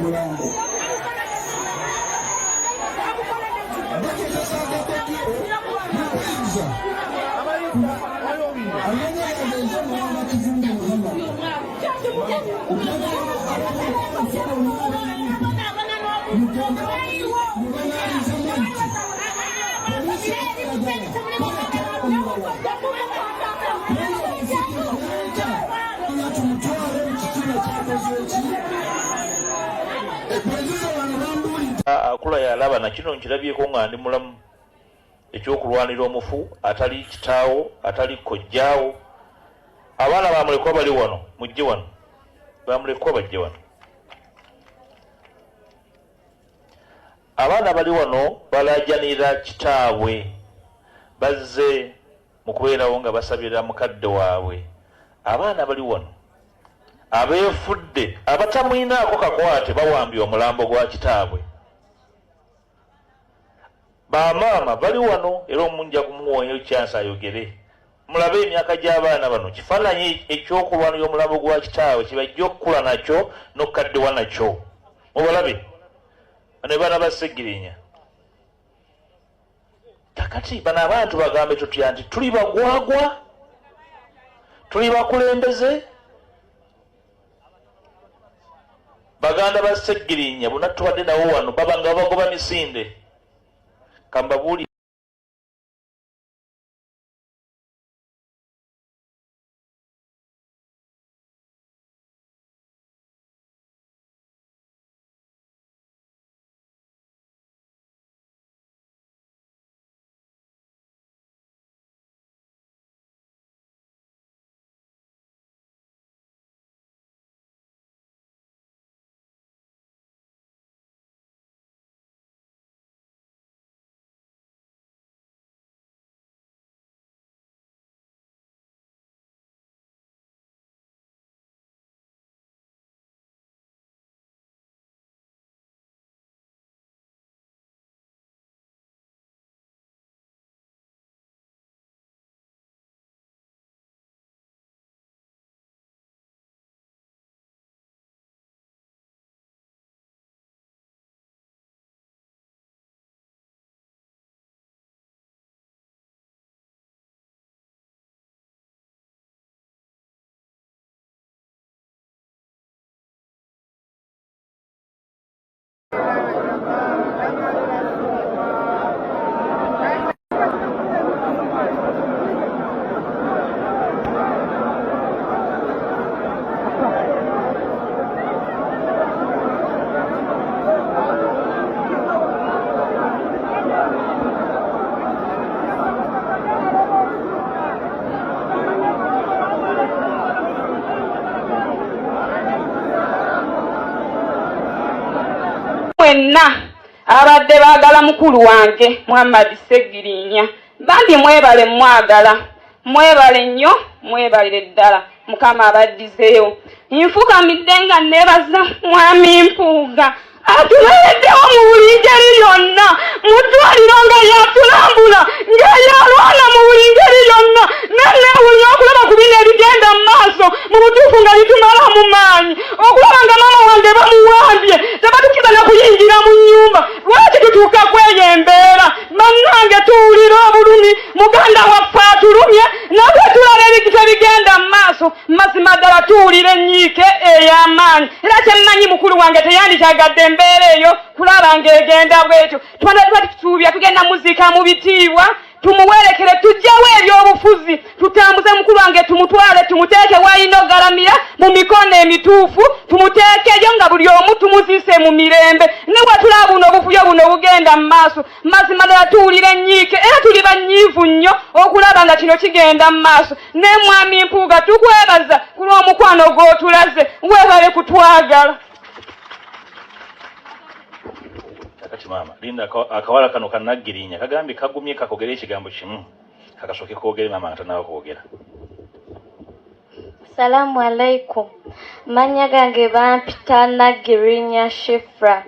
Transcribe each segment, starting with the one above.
mulambo akula yalaba na kino nkirabyeko nga ndi mulamu ekyokulwanira omufu atali kitaawo atali kojjaawo. Abaana bamulekwa bali wano, mujje wano, bamulekwa bajje wano. Abaana bali wano balajanira kitaabwe, bazze mu kubeerawo nga basabira mukadde waabwe. Abaana bali wano abeefudde abatamwinaako kakwate bawambye omulambo gwa kitaabwe. Bamaama bali wano era omunja kumuwonya kyansa ayogere. Mulabe emyaka gy'abaana bano kifaananyi ekyokulwanira omulambo gwa kitaabwe kibajja okukula nakyo n'okukaddewa nakyo. Mubalabe bano baana bassegirinya. Kakati bano abantu bagambe tutya nti tuli bagwagwa, tuli bakulembeze. Baganda bassegirinya bonna tubadde nawo wano baba nga bagoba misinde. Kambabuli mwenna abadde baagala mukulu wange Muhammad Ssegirinya bambi mwebale mwagala mwebale nnyo mwebalire ddala Mukama abaddizeewo. Nfukamidde nga neebaza Mwami Mpuuga atuleeddewo mu buli ngeri yonna mu ddwaliro nga yatulambula ng'eyalwana mu buli ngeri yonna nenneewunya okulaba ku bino ebigenda mu maaso mu butuufu nga bitumala mu maanyi okulaba nga maama wange bamuwambye tebatukiza na kuyingira mu nnyumba. Lwaki tutuuka kweyo embeera? Bannange tuwulira obulumi, muganda waffe atulumye nabwe tulaba ebikisa bigenda mu maaso. Mazima ddala tuwulira ennyiike ey'amaanyi era kyemmanyi mukulu wange teyandikyagadde embeera eyo kulaba ng'egenda bwetyo. Tubadde tusuubya tugenda muziika mu bitiibwa tumuwerekere tujjawo ebyobufuzi tutambuze mukulu wange tumutwale tumuteeke wayinogaramira mu mikono emituufu tumuteekeyo nga buli omu tumuziise mu mirembe ne watulaba buno obufuyo buno bugenda mu maaso. Mazima ddala tuwulira ennyiike era tuli banyiivu nnyo okulaba nga kino kigenda mu maaso. Ne Mwami Mpuuga tukwebaza ku lw'omukwano gw'otulaze weebale kutwagala. Kati mama linda akawala kano kanagirinya kagambye kagumye kakogera ekigambo kimu kakasoke kwogere mama atanawo kwogera. Assalamu alaikum. Manya gange bampita Nagirinya Shifra.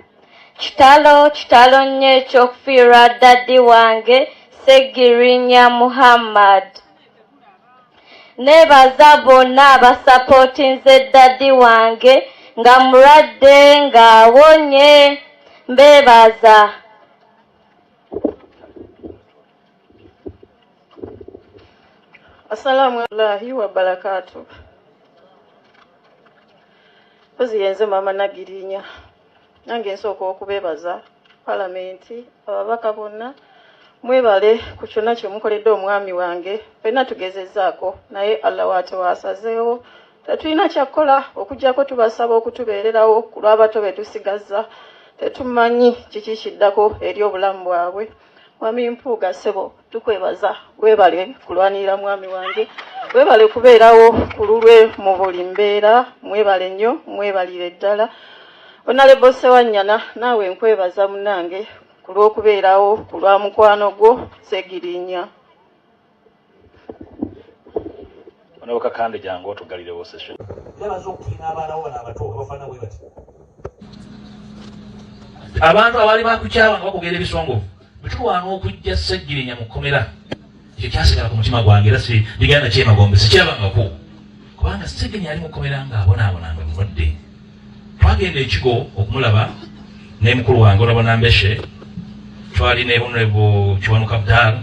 Kitalo nnyo ekyokufiirwa daddi wange Ssegirinya Muhammad. Nebaza bonna abasapootinze daddi wange nga mulwadde ng'awonye mbeebaza. Assalamu alaikum wa barakatuh. Pozi yenze mama Nagirinya. Nange nsooka okubeebaza palamenti ababaka bonna mwebale ku kyonna kye mukoledde omwami wange. Ffenna tugezezzaako naye Allah wasazeewo. Tetulina kyakkola okuggyako tubasaba okutubeererawo ku lw'abato be tusigazza. Tetumanyi kiki kiddako eri obulamu bwabwe. Mwami Mpuuga ssebo tukwebaza weebale kulwanirira mwami wange. Weebale kubeerawo ku lulwe mu buli mbeera. Mwebale nnyo mwebalire ddala. Honorable Sewanyana naawe nkwebaza munange ku lw'okubeerawo ku lwa mukwano gwo Segirinya. Onoboka kandi jangu otugalirewo session. Yabaza okukiina abaana bo n'abato abafaana bwe bati. Abantu abali bakukyawa nga bakugera ebisongovu bitulwana okujja Segirinya mu kkomera. Ekyo kyasigala ku mutima gwange era si bigenda kyemagombe sikyabangako. Kubanga Segirinya ali mu kkomera ng'abonaabonanga mulwadde. Twagenda ekigo okumulaba ne mukulu wange olaba Nambeshe. Twali ne Honorable Kiwanuka Abdal.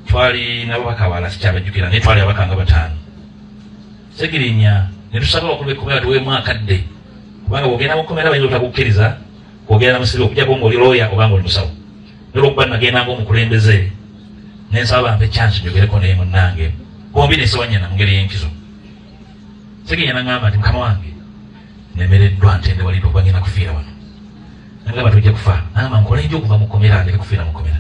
Twali n'ababaka abalala sikyabajjukira naye twali ababaka nga bataano. Segirinya ne tusaba abakulu b'ekkomera tuweemu akadde. Kubanga bw'ogenda mu kkomera bayinza obutakukkiriza kwogera musiri okujjako ng'oli looya oba ng'oli musawo. Olw'okuba nagenda ng'omukulembeze ne nsaba bampe chance njogereko naye munnange. Bombi ne Sewanyana mu ngeri y'enkizo. Segirinya n'aŋŋamba nti mukama wange nemereddwa ntende walidde okuba ngenda kufiira wano. Nagamba tujja kufa. N'agamba nkole nja okuva mu kkomera ndeke kufiira mu kkomera.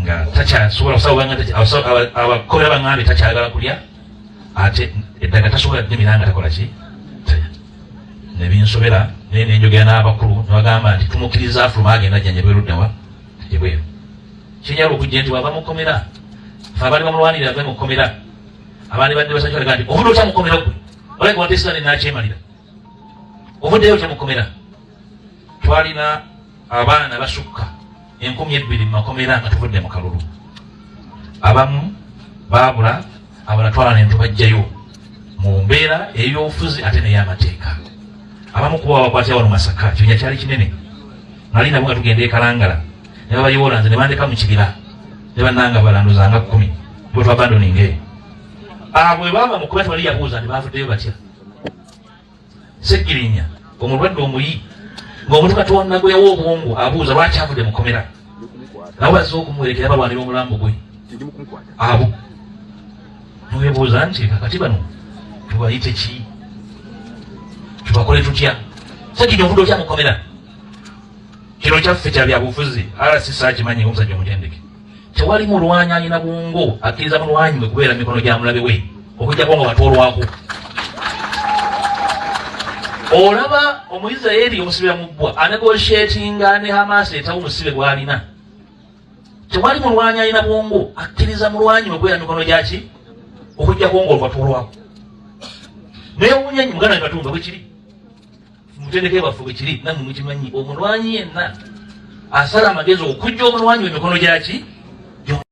Nga takyasobola okusaba abakomera baŋŋambe takyagala kulya ate eddaga tasobola ddimira nga takola ki talya. Ne binsobera naye ne njogera n'abakulu ne bagamba nti tumukkiriza afuluma agenda ajjanja bweruddawa ebweru. Kinyala okujja nti wava mu kkomera fe abaali bamulwanirira ave mu kkomera abaani badde basajja balaga nti ovudde otya mu kkomera gwe olaga watesira ne nakyemalira ovuddeyo otya mu kkomera. Twalina abaana basukka 20,000 mu makomera nga tuvudde mu kalulu. Abamu baabula abalala twala ne tubajjayo mu mbeera ey'obufuzi ate n'ey'amateeka. Abamu kuba bakwatira wano Masaka kibinja kyali kinene. Nali nabo nga tugenda e Kalangala ne babayoola nze ne bandeka mu kibira ne bannanga balanduza nga 10 bwe twabandoninga eyo. Abo bwe baava mu kkomera tebali yabuuza nti baavuddeyo batya. Segirinya omulwadde omuyi ng'omuntu Katonda gwe yawa obwongo abuuza lwaki avudde mu kkomera. Nabo bazze okumuwerekera balwanira omulambo gwe. Abo neweebuuza nti kakati bano tubayite ki? Tubakole tutya? Segirinya ovudde otya mu kkomera? Kino kyaffe kya byabufuzi RCC akimanyi ng'omusajja omutendeke. Tewali mulwanyi alina bwongo akkiriza mulwanyi we kubeera mikono gya mulabe we okujjako nga batwolwako. Olaba Omuyisirayiri omusibira mu bbwa anegotiatinga ne Hamas etawo omusibe gw'alina. Tewali mulwanyi alina bwongo akkiriza mulwanyi we kubeera mikono gyaki okujjako nga olwatwolwako. Neewuunyanyi muganda Katumba bwe kiri mutendeke baffe bwe kiri nammwe mukimanyi omulwanyi yenna asala amagezi okujja omulwanyi we mikono gyaki